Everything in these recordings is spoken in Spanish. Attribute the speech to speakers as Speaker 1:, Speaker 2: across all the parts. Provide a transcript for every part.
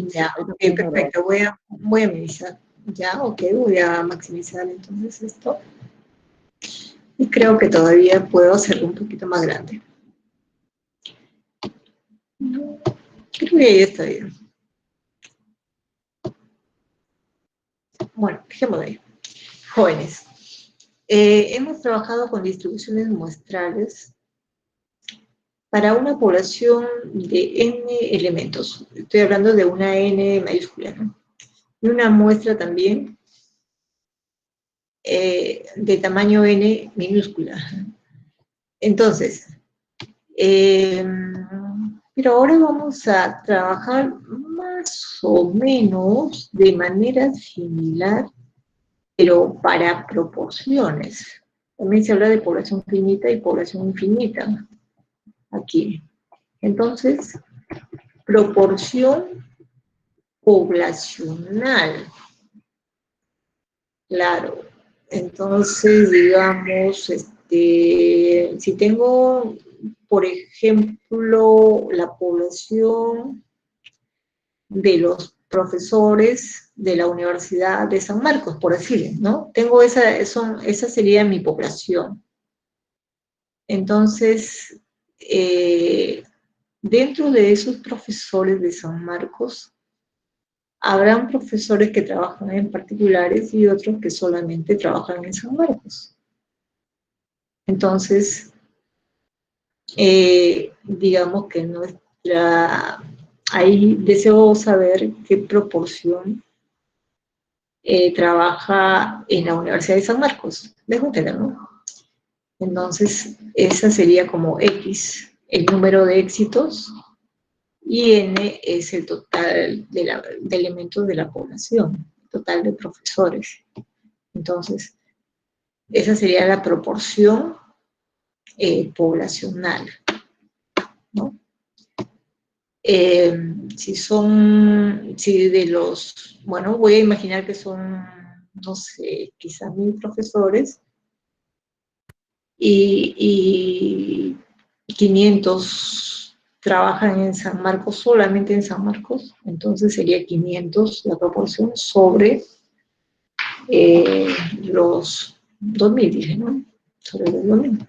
Speaker 1: Ya, ok, perfecto. Voy a minimizar. Ya, ok, voy a maximizar entonces esto. Y creo que todavía puedo hacerlo un poquito más grande. Creo que ahí está bien. Bueno, dejémoslo ahí. Jóvenes. Hemos trabajado con distribuciones muestrales para una población de n elementos. Estoy hablando de una n mayúscula, ¿no? Y una muestra también de tamaño n minúscula. Entonces, pero ahora vamos a trabajar más o menos de manera similar, pero para proporciones. También se habla de población finita y población infinita aquí. Entonces, proporción poblacional. Claro. Entonces, digamos, si tengo, por ejemplo, la población de los profesores de la Universidad de San Marcos, por decir, ¿no? Tengo esa sería mi población. Entonces, dentro de esos profesores de San Marcos, habrán profesores que trabajan en particulares y otros que solamente trabajan en San Marcos. Entonces, digamos que ahí deseo saber qué proporción trabaja en la Universidad de San Marcos. Dejo entender, ¿no? Entonces, esa sería como X, el número de éxitos, y N es el total de elementos de la población, el total de profesores. Entonces, esa sería la proporción poblacional, ¿no? Si de los, bueno, voy a imaginar que son, no sé, quizás 1000 profesores, y 500 trabajan en San Marcos, solamente en San Marcos, entonces sería 500 la proporción sobre los 2000, dije, ¿no? Sobre los 2000.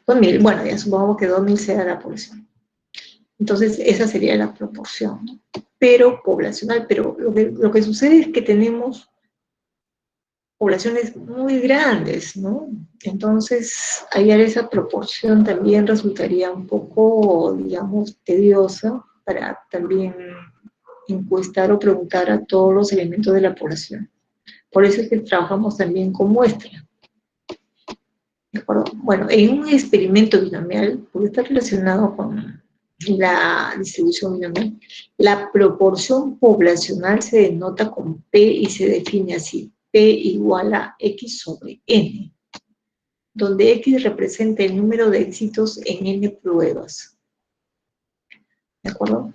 Speaker 1: 2000, bueno, ya supongamos que 2000 sea la población. Entonces, esa sería la proporción, ¿no? Pero poblacional, pero lo que sucede es que tenemos poblaciones muy grandes, ¿no? Entonces, hallar esa proporción también resultaría un poco, digamos, tediosa para también encuestar o preguntar a todos los elementos de la población. Por eso es que trabajamos también con muestra. ¿De acuerdo? Bueno, en un experimento binomial, porque está relacionado con la distribución binomial, la proporción poblacional se denota con P y se define así: P igual a X sobre N, donde X representa el número de éxitos en N pruebas. ¿De acuerdo?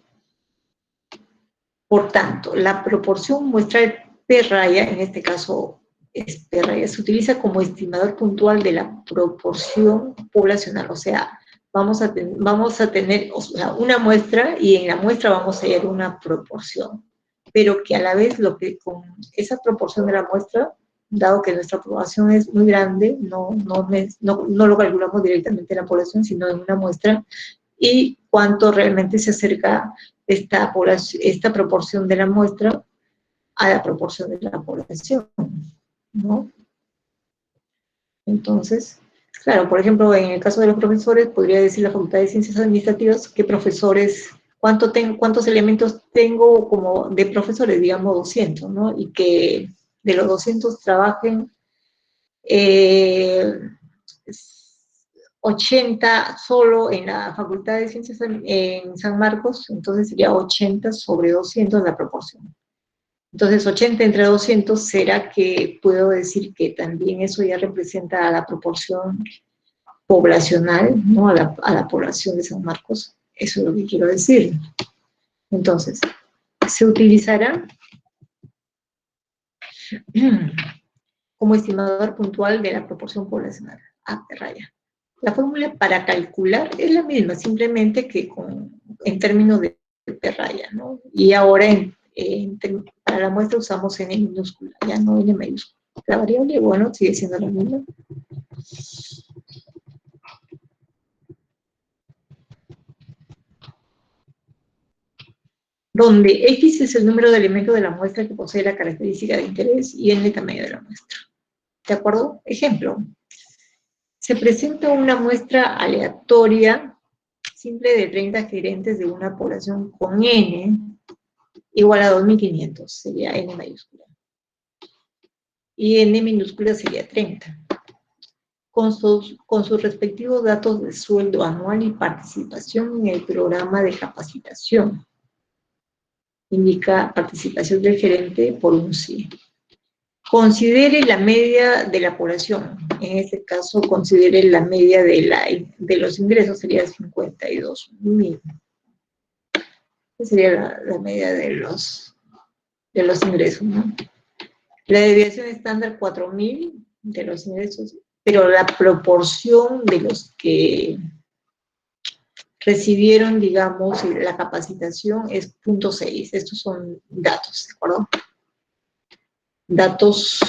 Speaker 1: Por tanto, la proporción muestra de P raya, en este caso es P raya, se utiliza como estimador puntual de la proporción poblacional. O sea, vamos a tener una muestra, y en la muestra vamos a hallar una proporción, pero que a la vez con esa proporción de la muestra, dado que nuestra población es muy grande, no lo calculamos directamente en la población, sino en una muestra, y cuánto realmente se acerca esta proporción de la muestra a la proporción de la población, ¿no? Entonces, claro, por ejemplo, en el caso de los profesores, podría decir la Facultad de Ciencias Administrativas qué profesores, cuántos elementos tengo como de profesores, digamos 200, ¿no? Y que de los 200 trabajen 80 solo en la Facultad de Ciencias en San Marcos, entonces sería 80 sobre 200 la proporción. Entonces, 80 entre 200, ¿será que puedo decir que también eso ya representa a la proporción poblacional, ¿no? A la población de San Marcos? Eso es lo que quiero decir. Entonces, se utilizará como estimador puntual de la proporción poblacional. Raya. La fórmula para calcular es la misma, simplemente que en términos de P raya, ¿no? Y ahora para la muestra usamos N minúscula, ya no N mayúscula. La variable, bueno, sigue siendo la misma. Donde X es el número de elementos de la muestra que posee la característica de interés y N el tamaño de la muestra. ¿De acuerdo? Ejemplo. Se presenta una muestra aleatoria simple de 30 gerentes de una población con N igual a 2.500, sería N mayúscula. Y N minúscula sería 30. Con sus respectivos datos de sueldo anual y participación en el programa de capacitación. Indica participación del gerente por un sí. Considere la media de la población. En este caso, considere la media de los ingresos, sería 52.000. Esa sería la media de los ingresos, ¿no? La desviación estándar, 4.000 de los ingresos, pero la proporción de los que recibieron, digamos, la capacitación es 0.6. Estos son datos, ¿de acuerdo? Datos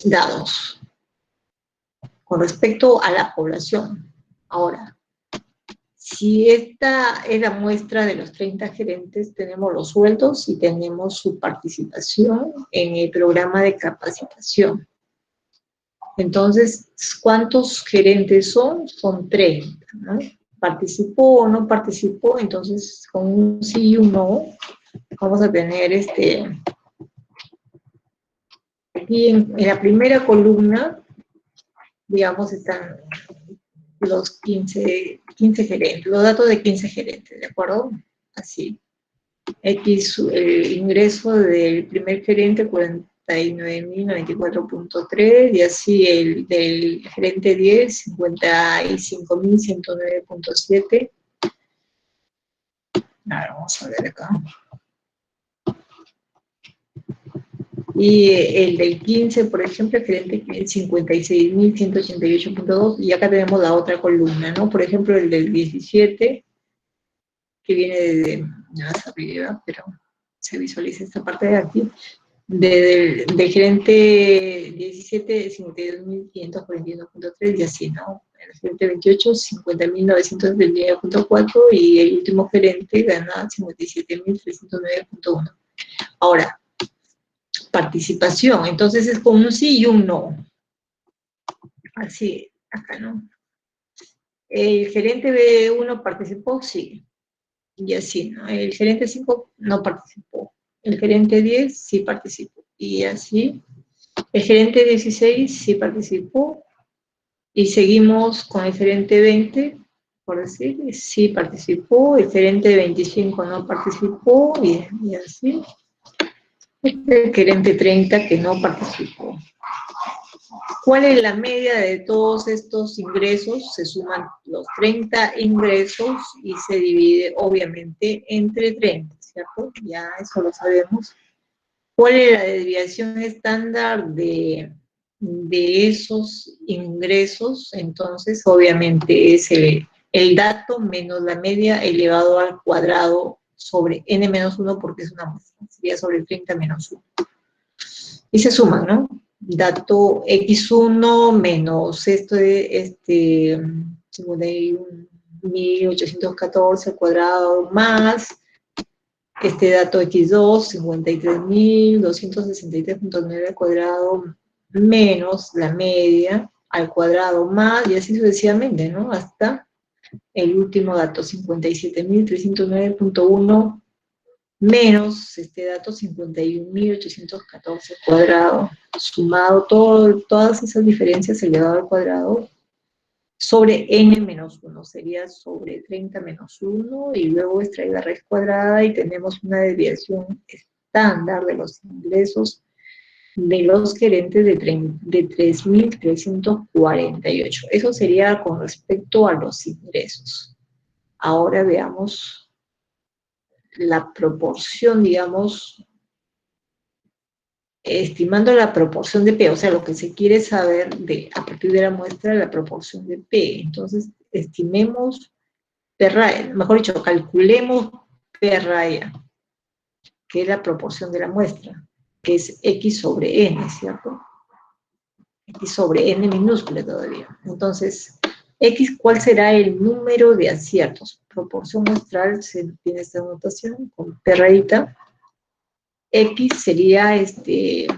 Speaker 1: dados con respecto a la población. Ahora, si esta es la muestra de los 30 gerentes, tenemos los sueldos y tenemos su participación en el programa de capacitación. Entonces, ¿cuántos gerentes son? Son 30, ¿no? ¿Participó o no participó? Entonces, con un sí y un no, vamos a tener aquí en la primera columna, digamos, están los 15 gerentes, los datos de 15 gerentes, ¿de acuerdo? Así. X, el ingreso del primer gerente, 49.094.3, y así el del gerente 10, 55.109.7. Vamos a ver acá. Y el del 15, por ejemplo, el gerente 56.188.2, y acá tenemos la otra columna, ¿no? Por ejemplo, el del 17, que viene de más arriba, pero se visualiza esta parte de aquí, del gerente 17, 52.541.3, y así, ¿no? El gerente 28, 50.929.4, y el último gerente gana 57.309.1. Ahora, participación, entonces es con un sí y un no. Así, acá, ¿no? El gerente B1 participó, sí. Y así, ¿no? El gerente 5 no participó. El gerente 10 sí participó. Y así. El gerente 16 sí participó. Y seguimos con el gerente 20, por decir, sí participó. El gerente 25 no participó. Y así. El gerente 30 que no participó. ¿Cuál es la media de todos estos ingresos? Se suman los 30 ingresos y se divide, obviamente, entre 30, ¿cierto? Ya eso lo sabemos. ¿Cuál es la desviación estándar de esos ingresos? Entonces, obviamente, es el dato menos la media elevado al cuadrado sobre n-1, porque es una muestra. Sería sobre 30 menos 1. Y se suman, ¿no? Dato x1 menos esto de 51.814 al cuadrado más este dato x2, 53.263.9 al cuadrado menos la media al cuadrado más, y así sucesivamente, ¿no? Hasta el último dato, 57.309.1 menos este dato 51.814 cuadrado, sumado todas esas diferencias elevado al cuadrado sobre n menos 1, sería sobre 30 menos 1, y luego extraer la raíz cuadrada y tenemos una desviación estándar de los ingresos de los gerentes de 3.348. Eso sería con respecto a los ingresos. Ahora veamos la proporción, digamos, estimando la proporción de P, o sea, lo que se quiere saber a partir de la muestra, la proporción de P. Entonces, estimemos P raya, mejor dicho, calculemos P raya, que es la proporción de la muestra, que es X sobre N, ¿cierto? X sobre N minúscula todavía. Entonces, X, ¿cuál será el número de aciertos? Proporción muestral, se tiene esta notación con P rayita. X sería el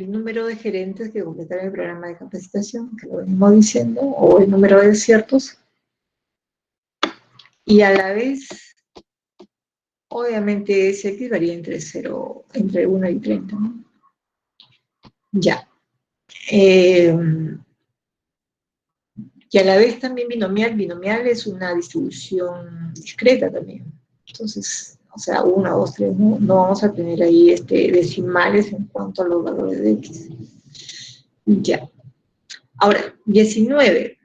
Speaker 1: número de gerentes que completaron el programa de capacitación, que lo venimos diciendo, o el número de aciertos. Y a la vez, obviamente, ese X varía entre 1 y 30, ¿no? Ya. Y a la vez también binomial. Binomial es una distribución discreta también. Entonces, o sea, 1, 2, 3, no vamos a tener ahí decimales en cuanto a los valores de X. Ya. Ahora, 19.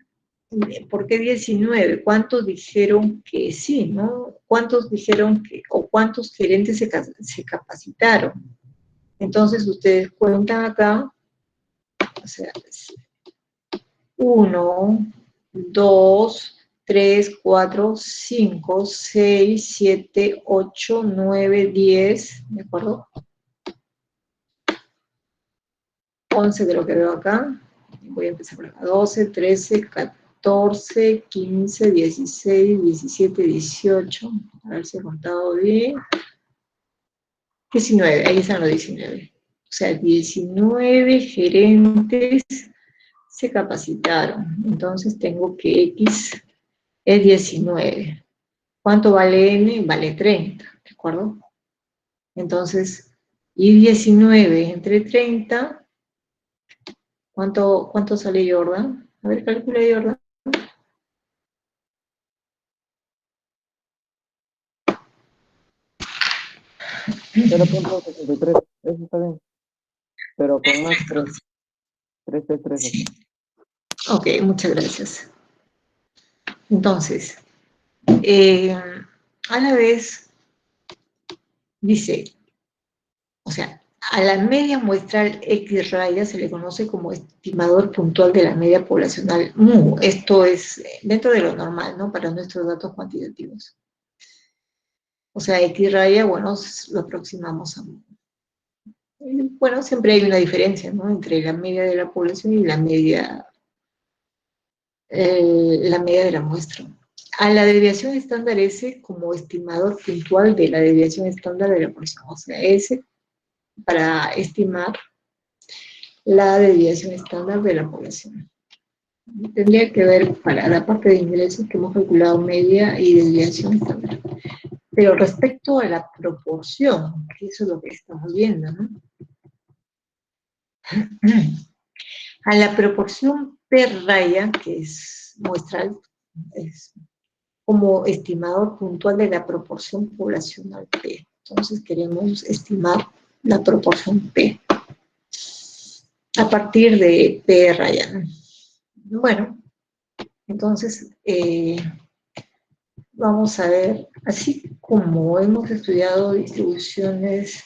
Speaker 1: ¿Por qué 19? ¿Cuántos dijeron que sí, no? ¿Cuántos dijeron que, o cuántos gerentes se capacitaron? Entonces, ustedes cuentan acá, o sea, 1, 2, 3, 4, 5, 6, 7, 8, 9, 10, ¿de acuerdo? 11 de lo que veo acá. Voy a empezar por acá. 12, 13, 14, 15, 16, 17, 18. A ver si he contado bien. 19, ahí están los 19. O sea, 19 gerentes se capacitaron. Entonces tengo que X es 19. ¿Cuánto vale N? Vale 30, ¿de acuerdo? Entonces, y 19 entre 30, ¿cuánto sale Jordan? A ver, calcula Jordan.
Speaker 2: 0.63, eso está bien. Pero con más 3 de 3.
Speaker 1: Sí. Ok, muchas gracias. Entonces, a la vez, dice, o sea, a la media muestral X raya se le conoce como estimador puntual de la media poblacional mu. Esto es dentro de lo normal, ¿no? Para nuestros datos cuantitativos. O sea, X raya, bueno, lo aproximamos a mu. Bueno, siempre hay una diferencia, ¿no? Entre la media de la población y la media de la muestra. A la desviación estándar S como estimador puntual de la desviación estándar de la población. O sea, S para estimar la desviación estándar de la población. Tendría que ver para la parte de ingresos que hemos calculado media y desviación estándar. Pero respecto a la proporción, que eso es lo que estamos viendo, ¿no? A la proporción P raya, que es muestral, es como estimador puntual de la proporción poblacional P. Entonces queremos estimar la proporción P a partir de P raya, ¿no? Bueno, entonces vamos a ver, así como hemos estudiado distribuciones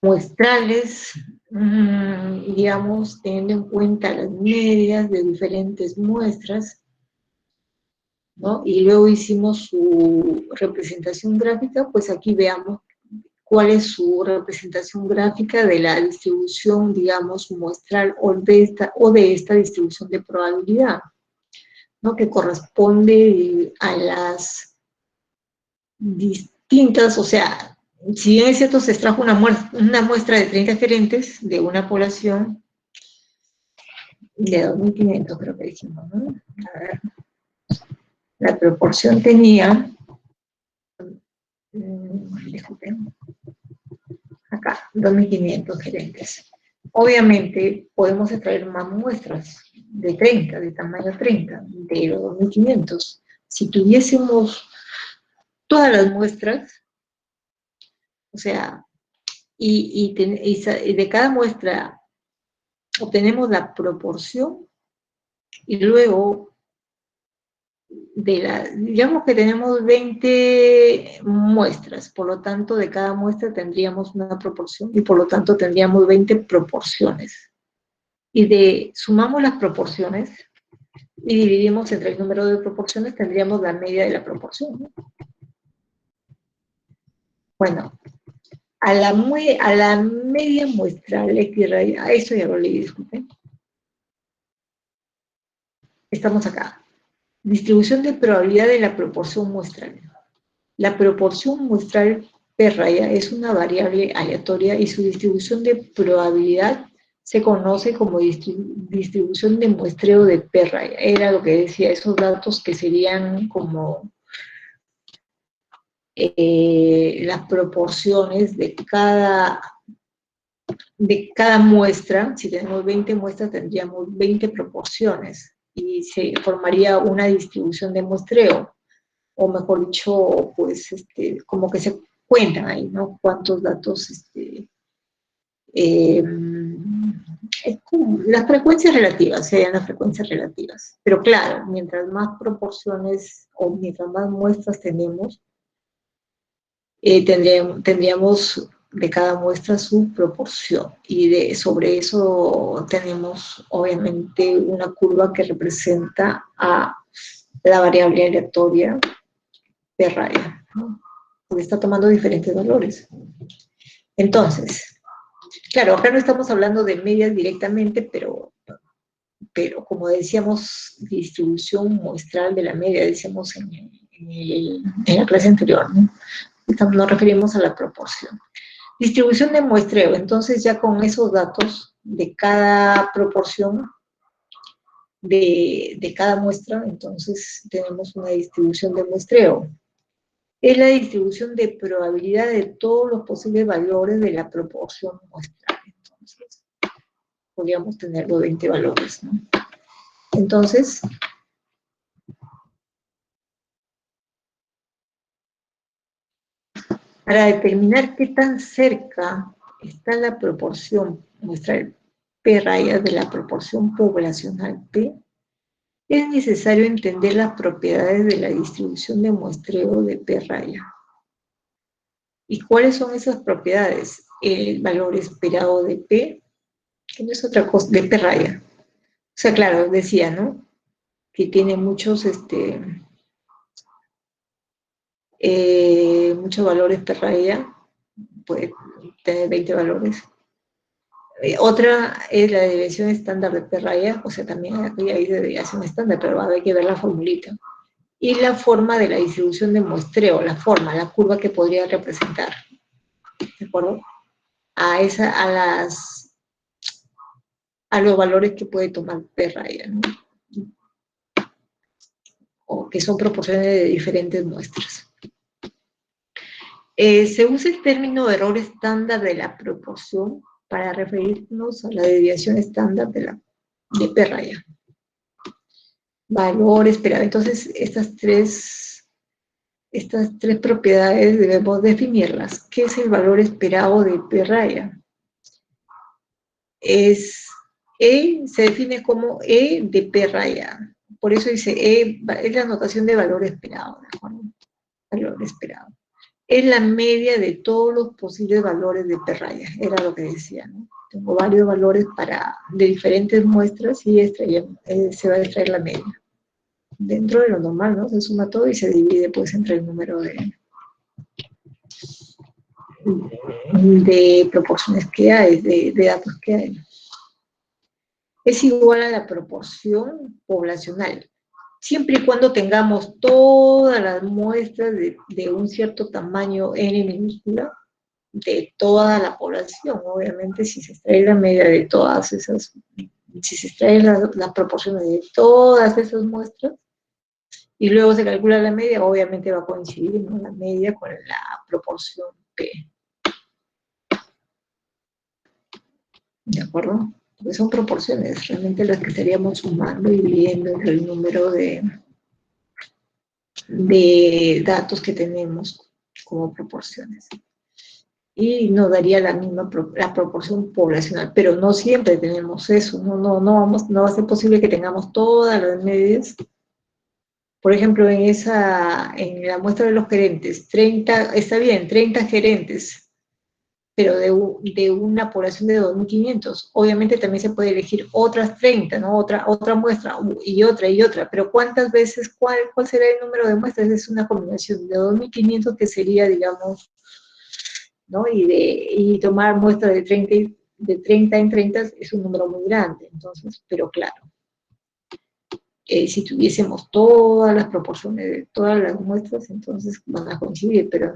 Speaker 1: muestrales, digamos, teniendo en cuenta las medias de diferentes muestras, ¿no? Y luego hicimos su representación gráfica, pues aquí veamos cuál es su representación gráfica de la distribución, digamos, muestral o de esta distribución de probabilidad, ¿no? Que corresponde a las distintas, o sea, si bien es cierto, se extrajo una muestra de 30 gerentes de una población de 2.500, creo que dijimos, ¿no? A ver, la proporción tenía, disculpen, acá, 2.500 gerentes. Obviamente podemos extraer más muestras de 30, de tamaño 30, de los 2.500. Si tuviésemos todas las muestras, o sea, y de cada muestra obtenemos la proporción y luego digamos que tenemos 20 muestras, por lo tanto de cada muestra tendríamos una proporción y por lo tanto tendríamos 20 proporciones. Y sumamos las proporciones y dividimos entre el número de proporciones, tendríamos la media de la proporción, ¿no? Bueno, a la media muestral X raya, eso ya lo leí, disculpen. Estamos acá. Distribución de probabilidad de la proporción muestral. La proporción muestral P raya es una variable aleatoria y su distribución de probabilidad se conoce como distribución de muestreo de P raya. Era lo que decía, esos datos que serían como las proporciones de cada muestra. Si tenemos 20 muestras, tendríamos 20 proporciones y se formaría una distribución de muestreo, o mejor dicho, pues como que se cuentan ahí, ¿no? Cuántos datos, las frecuencias relativas, serían las frecuencias relativas. Pero claro, mientras más proporciones o mientras más muestras tenemos, tendríamos de cada muestra su proporción, y sobre eso tenemos obviamente una curva que representa a la variable aleatoria de raya, ¿no? Porque está tomando diferentes valores. Entonces, claro, acá no estamos hablando de medias directamente, pero como decíamos, distribución muestral de la media, decíamos en la clase anterior, ¿no? Nos referimos a la proporción. Distribución de muestreo, entonces ya con esos datos de cada proporción de cada muestra, entonces tenemos una distribución de muestreo. Es la distribución de probabilidad de todos los posibles valores de la proporción muestral. Entonces, podríamos tener los 20 valores, ¿no? Entonces, para determinar qué tan cerca está la proporción muestral P rayas de la proporción poblacional P, es necesario entender las propiedades de la distribución de muestreo de P raya. ¿Y cuáles son esas propiedades? El valor esperado de P, que no es otra cosa, de P raya. O sea, claro, decía, ¿no? Que tiene muchos valores P raya, puede tener 20 valores. Otra es la desviación estándar de P raya, o sea, también aquí hay desviación estándar, pero hay que ver la formulita. Y la forma de la distribución de muestreo, la curva que podría representar, ¿de acuerdo? A los valores que puede tomar P raya, ¿no? O que son proporciones de diferentes muestras. Se usa el término error estándar de la proporción para referirnos a la desviación estándar de P raya. Valor esperado. Entonces, estas tres propiedades debemos definirlas. ¿Qué es el valor esperado de P raya? Se define como E de P raya. Por eso dice E, es la notación de valor esperado, ¿de acuerdo? Valor esperado. Es la media de todos los posibles valores de P raya, era lo que decía, ¿no? Tengo varios valores de diferentes muestras y se va a extraer la media. Dentro de lo normal, ¿no? Se suma todo y se divide pues entre el número de proporciones que hay, de datos que hay. Es igual a la proporción poblacional, siempre y cuando tengamos todas las muestras de un cierto tamaño n minúscula de toda la población. Obviamente, si se extrae la media de todas esas, si se extraen las proporciones de todas esas muestras, y luego se calcula la media, obviamente va a coincidir, ¿no?, la media con la proporción P. ¿De acuerdo? Porque son proporciones, realmente las que estaríamos sumando y dividiendo entre el número de datos que tenemos como proporciones. Y nos daría la proporción poblacional, pero no siempre tenemos eso, no va a ser posible que tengamos todas las medias. Por ejemplo, en la muestra de los gerentes, 30, está bien, 30 gerentes, pero de una población de 2.500. Obviamente también se puede elegir otras 30, ¿no? Otra muestra y otra, pero ¿cuántas veces, cuál será el número de muestras? Es una combinación de 2.500 que sería, digamos, ¿no? Y tomar muestras de 30 en 30 es un número muy grande, entonces, pero claro, si tuviésemos todas las proporciones de todas las muestras, entonces van a coincidir, pero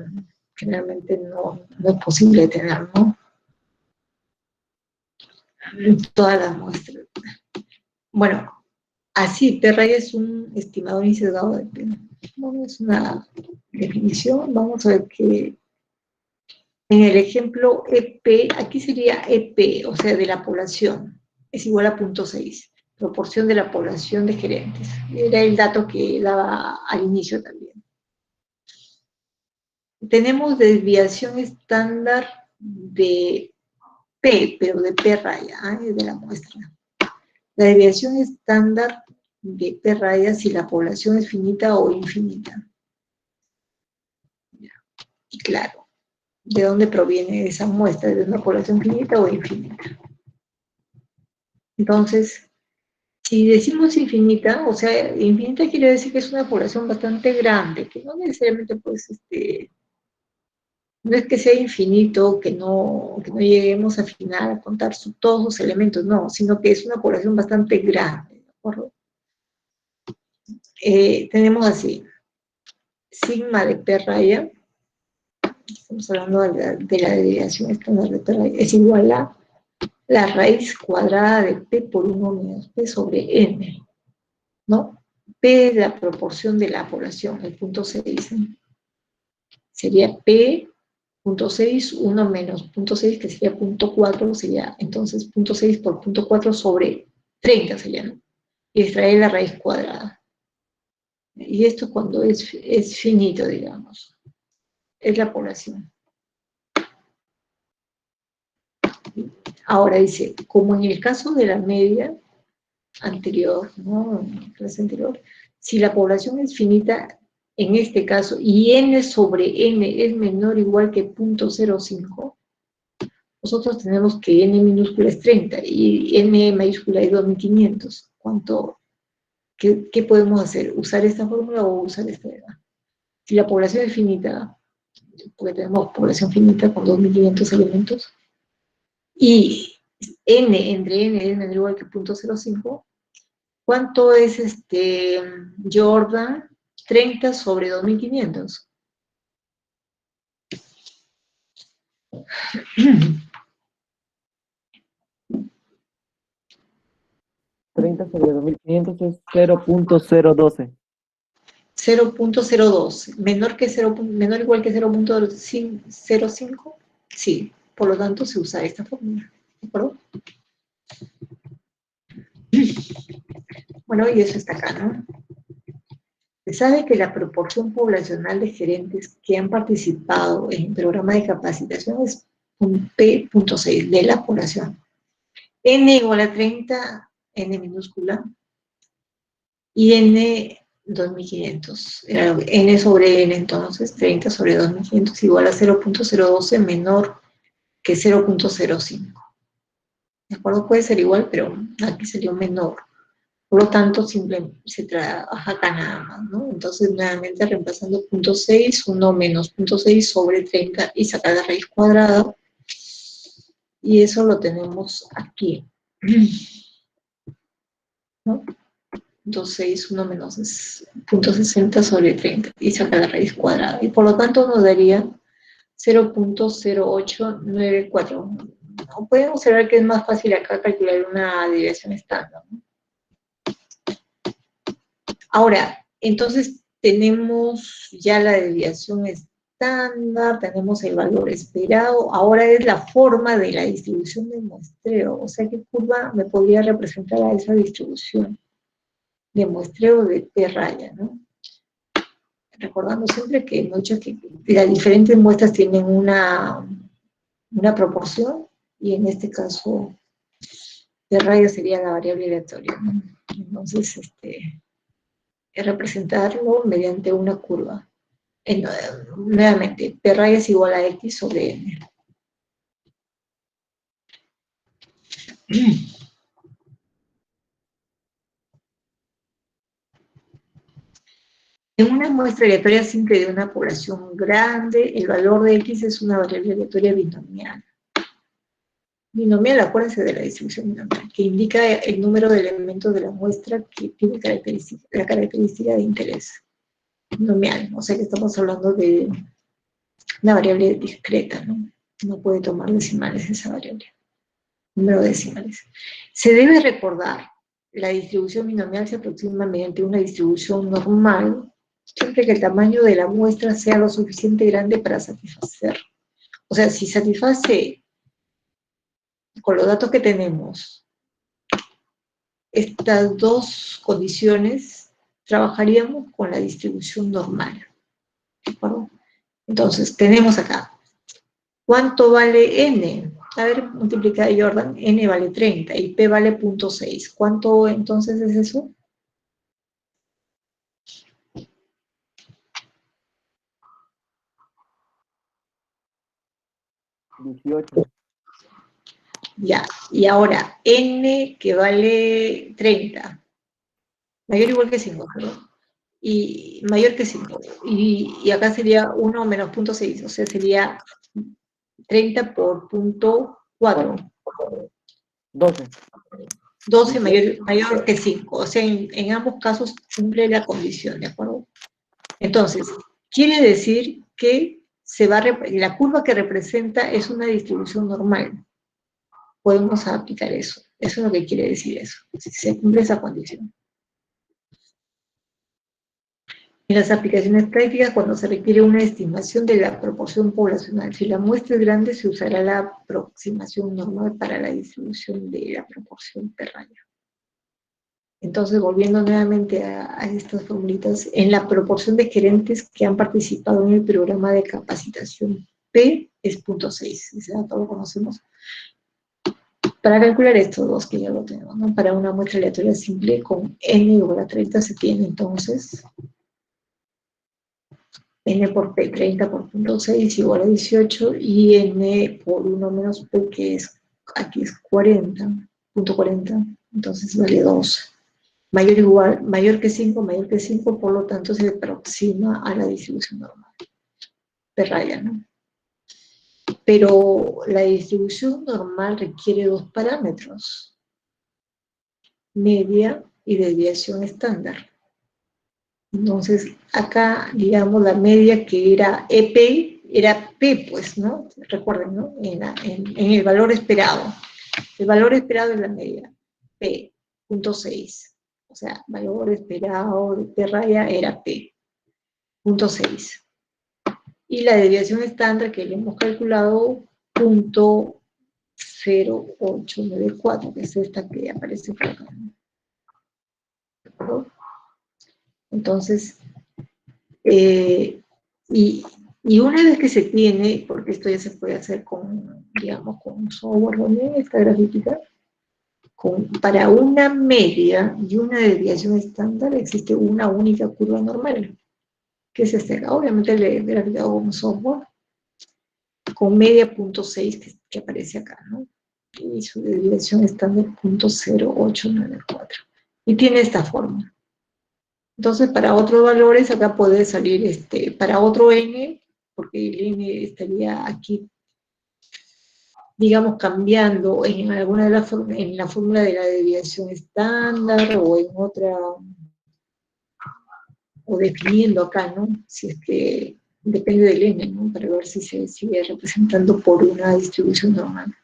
Speaker 1: generalmente no es posible tener, ¿no? Todas las muestras. Bueno, así, P-raya es un estimador insesgado de P. Bueno, es una definición, vamos a ver que en el ejemplo EP, aquí sería EP, o sea, de la población, es igual a 0.6, proporción de la población de gerentes. Era el dato que daba al inicio también. Tenemos desviación estándar de P, pero de P raya, ¿eh? De la muestra. La desviación estándar de P raya si la población es finita o infinita. Y claro, ¿de dónde proviene esa muestra? ¿De una población finita o infinita? Entonces, si decimos infinita, o sea, infinita quiere decir que es una población bastante grande, que no necesariamente, pues, no es que sea infinito, que no lleguemos a final a contar todos los elementos, no, sino que es una población bastante grande, ¿de acuerdo? Tenemos así, sigma de P raya, estamos hablando de la desviación estándar de P raya, es igual a la raíz cuadrada de P por 1 menos P sobre N, ¿no? P es la proporción de la población, el punto 6, ¿no? Sería P punto 6, 1 menos punto 6, que sería punto 4, sería entonces punto 6 por punto 4 sobre 30 sería, ¿no? Y extraer la raíz cuadrada. Y esto cuando es finito, digamos, es la población. Ahora dice, como en el caso de la media anterior, ¿no? En la clase anterior, si la población es finita, en este caso, y n sobre n es menor o igual que 0.05, nosotros tenemos que n minúscula es 30 y n mayúscula es 2500. ¿Qué podemos hacer? ¿Usar esta fórmula o usar esta? Si la población es finita, porque tenemos población finita con 2500 elementos, y n entre n es menor o igual que 0.05, ¿cuánto es Jordan? 30 sobre 2500.
Speaker 2: 30 sobre 2500 es 0.012.
Speaker 1: 0.02, menor o igual que 0.05, sí, por lo tanto se usa esta fórmula, ¿de acuerdo? Bueno, y eso está acá, ¿no? Se sabe que la proporción poblacional de gerentes que han participado en el programa de capacitación es un P.6 de la población. N igual a 30, N minúscula, y N 2500. N sobre N, entonces, 30 sobre 2500 igual a 0.012 menor que 0.05. ¿De acuerdo? Puede ser igual, pero aquí sería un menor. Por lo tanto, simplemente se trabaja acá nada más, ¿no? Entonces, nuevamente reemplazando 0.6, 1 menos 0.6 sobre 30 y sacar la raíz cuadrada. Y eso lo tenemos aquí, ¿no? 0.6, 1 menos 0.60 sobre 30 y sacar la raíz cuadrada. Y por lo tanto nos daría 0.0894. ¿No? Pueden observar que es más fácil acá calcular una desviación estándar, ¿no? Ahora, entonces tenemos ya la desviación estándar, tenemos el valor esperado, ahora es la forma de la distribución de muestreo, o sea, ¿qué curva me podría representar a esa distribución de muestreo de P raya, ¿no? Recordando siempre que las diferentes muestras tienen una proporción, y en este caso, P raya sería la variable aleatoria, ¿no? Entonces, es representarlo mediante una curva. Nuevamente, P raya es igual a X sobre N. En una muestra aleatoria simple de una población grande, el valor de X es una variable aleatoria binomial. Binomial, acuérdense de la distribución binomial, que indica el número de elementos de la muestra que tiene la característica de interés. Binomial, o sea que estamos hablando de una variable discreta, ¿no? No puede tomar decimales esa variable, número de decimales. Se debe recordar, la distribución binomial se aproxima mediante una distribución normal, siempre que el tamaño de la muestra sea lo suficiente grande para satisfacer. O sea, si satisface con los datos que tenemos estas dos condiciones, trabajaríamos con la distribución normal. ¿De acuerdo? Entonces, tenemos acá, ¿cuánto vale n? A ver, multiplica de Jordan, n vale 30 y p vale 0.6. ¿Cuánto entonces es eso?
Speaker 2: 18.
Speaker 1: Ya, y ahora, n que vale 30, mayor o igual que 5, ¿no? Y mayor que 5. Y acá sería 1 menos 0.6, o sea, sería 30 por 0.4.
Speaker 2: 12.
Speaker 1: 12
Speaker 2: 18.
Speaker 1: mayor que 5. O sea, en ambos casos cumple la condición, ¿de acuerdo? Entonces, quiere decir que la curva que representa es una distribución normal. Podemos aplicar eso. Eso es lo que quiere decir eso, si se cumple esa condición. En las aplicaciones prácticas, cuando se requiere una estimación de la proporción poblacional, si la muestra es grande, se usará la aproximación normal para la distribución de la proporción per raya. Entonces, volviendo nuevamente a estas formulitas, en la proporción de gerentes que han participado en el programa de capacitación, P es 0.6, ese dato lo conocemos. Para calcular estos dos que ya lo tenemos, ¿no? Para una muestra aleatoria simple con n igual a 30 se tiene entonces n por p, 30 por 0.6 igual a 18, y n por 1 menos p, que es, aquí es 40, 0.40, entonces vale 12. Mayor que 5, por lo tanto se aproxima a la distribución normal de raya, ¿no? Pero la distribución normal requiere dos parámetros, media y desviación estándar. Entonces, acá, digamos, la media que era EP, era P, pues, ¿no? Recuerden, ¿no? En el valor esperado. El valor esperado es la media, P, 0.6. O sea, valor esperado de P raya era P, 0.6. Y la desviación estándar que le hemos calculado, 0.0894, que es esta que aparece por acá. ¿De acuerdo? Entonces, y una vez que se tiene, porque esto ya se puede hacer con, digamos, con software también, esta gráfica, para una media y una desviación estándar existe una única curva normal, que es esta. Obviamente le he graficado con software, con media 0.6 que aparece acá, ¿no? Y su desviación estándar 0.0894. Y tiene esta forma. Entonces, para otros valores, acá puede salir, para otro n, porque el n estaría aquí, digamos, cambiando en alguna de en la fórmula de la desviación estándar, o en otra, o definiendo acá, ¿no? Si es que depende del n, ¿no? Para ver si se sigue representando por una distribución normal.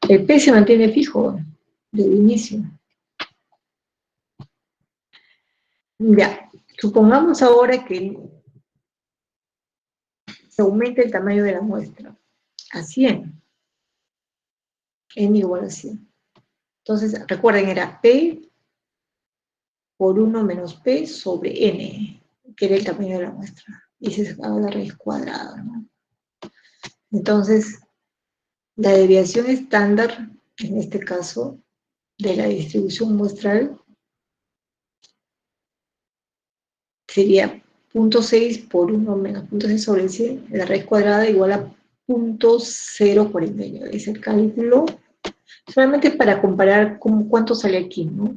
Speaker 1: El p se mantiene fijo desde el inicio. Ya, supongamos ahora que se aumenta el tamaño de la muestra a 100, n igual a 100. Entonces, recuerden, era P por 1 menos P sobre N, que era el tamaño de la muestra. Y se sacaba la raíz cuadrada, ¿no? Entonces, la desviación estándar, en este caso, de la distribución muestral, sería 0.6 por 1 menos 0.6 sobre 100, la raíz cuadrada igual a 0.049. Es el cálculo Solamente para comparar cuánto sale aquí, ¿no?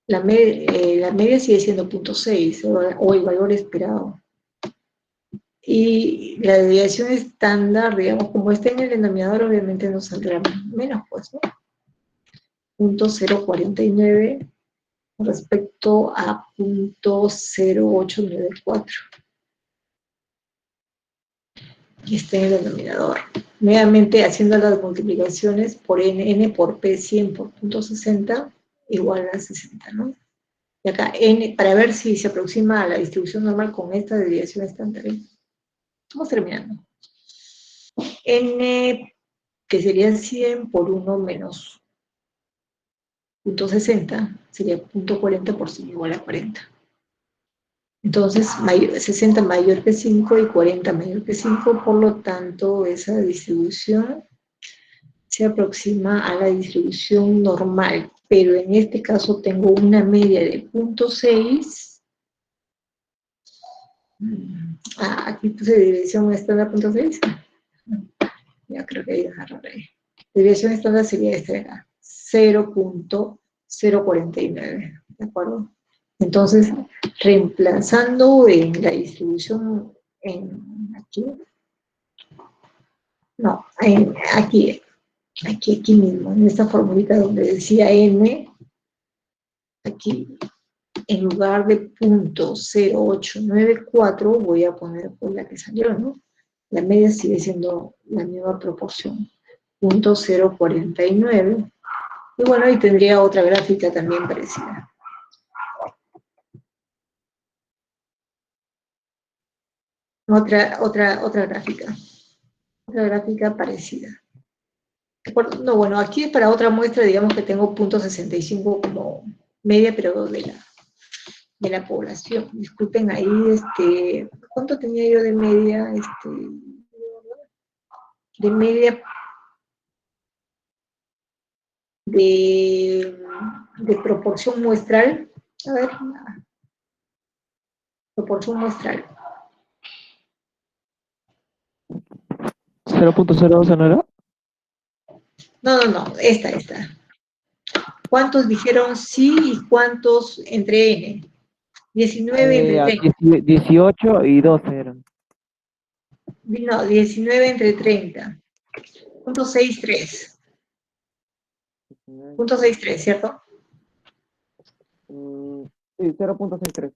Speaker 1: La media sigue siendo 0.6 o el valor esperado. Y la desviación estándar, digamos, como está en el denominador, obviamente nos saldrá menos, pues, ¿no? 0.049 respecto a 0.0894. Y está en el denominador. Nuevamente, haciendo las multiplicaciones por n por p 100 por 0.60, igual a 60, ¿no? Y acá n, para ver si se aproxima a la distribución normal con esta desviación estándar. Estamos terminando. N, que sería 100 por 1 menos 0.60, sería 0.40 por 100 igual a 40. Entonces, 60 mayor que 5 y 40 mayor que 5, por lo tanto, esa distribución se aproxima a la distribución normal, pero en este caso tengo una media de 0.6. Aquí puse desviación estándar 0.6. Ya creo que hay una error ahí. Desviación estándar sería esta de acá, 0.049, ¿de acuerdo? Entonces, reemplazando en la distribución aquí, no, aquí mismo, en esta formulita donde decía n, aquí, en lugar de 0.0894, voy a poner pues la que salió, ¿no? La media sigue siendo la misma proporción, 0.049. Y bueno, ahí tendría otra gráfica también parecida. Otra gráfica. Otra gráfica parecida. No, bueno, aquí es para otra muestra, digamos que tengo 0.65 como media, pero de la población. Disculpen ahí, ¿cuánto tenía yo de media? De media de proporción muestral. A ver, proporción muestral.
Speaker 2: 0.02 ¿no era?
Speaker 1: No, esta. ¿Cuántos dijeron sí y cuántos entre n? 19 entre 30.
Speaker 2: 18 y 12 eran.
Speaker 1: No, 19 entre 30. 0.63. 0.63, ¿cierto?
Speaker 2: Sí, 0.63.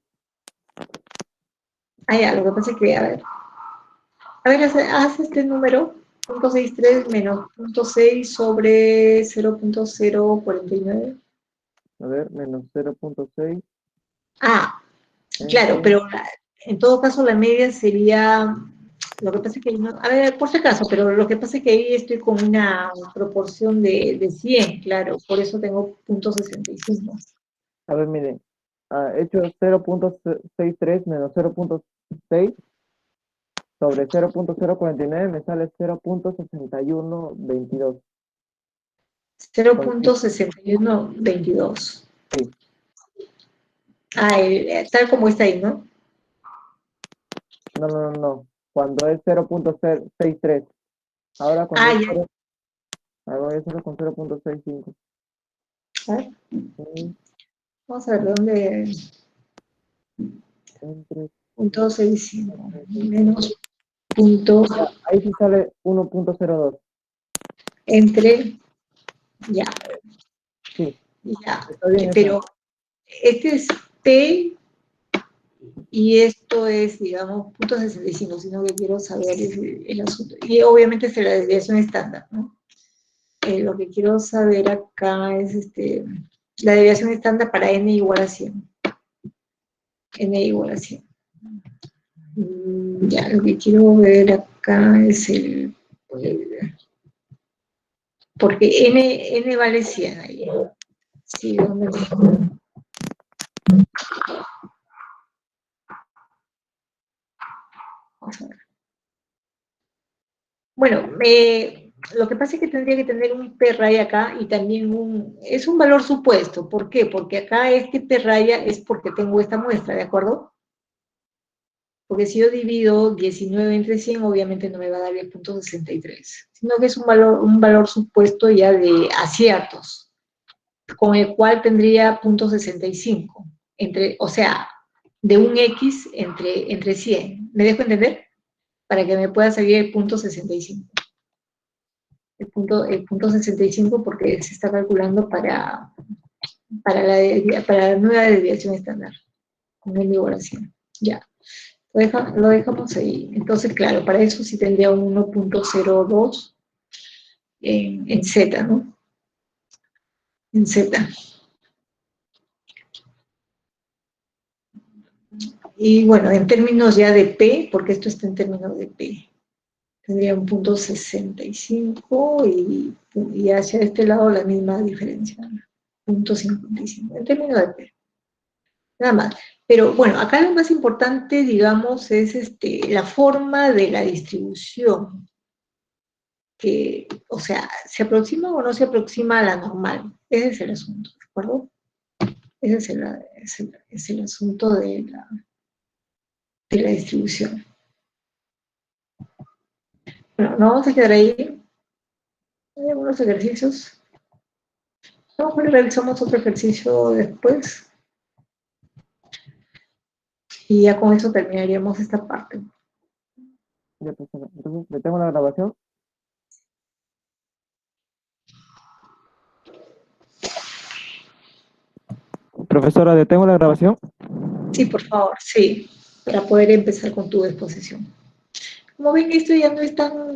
Speaker 1: Ah, ya, lo que pasa es que, a ver, haz este número, 0.63 menos 0.6 sobre 0.049.
Speaker 2: A ver, menos 0.6.
Speaker 1: Ah, claro, pero en todo caso la media sería, lo que pasa es que, a ver, por si acaso, pero lo que pasa es que ahí estoy con una proporción de 100, claro, por eso tengo 0.65.
Speaker 2: A ver, miren, hecho 0.63 menos 0.6 sobre 0.049 me sale 0.6122.
Speaker 1: 0.6122.
Speaker 2: Sí.
Speaker 1: Ah, tal como está ahí, ¿no?
Speaker 2: No. Cuando es 0.63. Ahora cuando es
Speaker 1: Ya.
Speaker 2: 0, ahora es 0 con 0.65.
Speaker 1: A ver, vamos a ver dónde.
Speaker 2: Entre
Speaker 1: 0.65 menos punto
Speaker 2: ahí sí sale 1.02.
Speaker 1: entre, ya,
Speaker 2: Sí,
Speaker 1: ya,
Speaker 2: está bien
Speaker 1: pero
Speaker 2: eso.
Speaker 1: este es P y esto es, digamos, 0.65, sino que quiero saber el asunto. Y obviamente es la desviación estándar, ¿no? Lo que quiero saber acá es la desviación estándar para n igual a 100. N igual a 100. Ya, lo que quiero ver acá es porque n vale 100 ahí. Sí, ¿dónde está? Vamos a ver. Bueno, lo que pasa es que tendría que tener un p raya acá y también es un valor supuesto. ¿Por qué? Porque acá este p raya es porque tengo esta muestra, ¿de acuerdo? Porque si yo divido 19 entre 100, obviamente no me va a dar el punto 63, sino que es un valor supuesto ya de aciertos, con el cual tendría punto 65, o sea, de un X entre 100. ¿Me dejo entender? Para que me pueda salir el punto 65. El punto 65 porque se está calculando para la nueva desviación estándar, con N igual a 100. Ya. Lo dejamos ahí. Entonces, claro, para eso sí tendría un 1.02 en Z, ¿no? En Z. Y bueno, en términos ya de P, porque esto está en términos de P, tendría un punto 65 y hacia este lado la misma diferencia, punto 55, en términos de P. Nada más. Pero bueno, acá lo más importante, digamos, es la forma de la distribución. Que, o sea, ¿se aproxima o no se aproxima a la normal? Ese es el asunto, ¿de acuerdo? Ese es el asunto de la distribución. Bueno, no vamos a quedar ahí. Hay algunos ejercicios. A lo mejor realizamos otro ejercicio después y ya con eso terminaríamos esta parte.
Speaker 2: Ya, profesora. Entonces, detengo la grabación. Profesora, detengo la grabación.
Speaker 1: Sí, por favor, sí, para poder empezar con tu exposición. Como ven, esto ya no es tan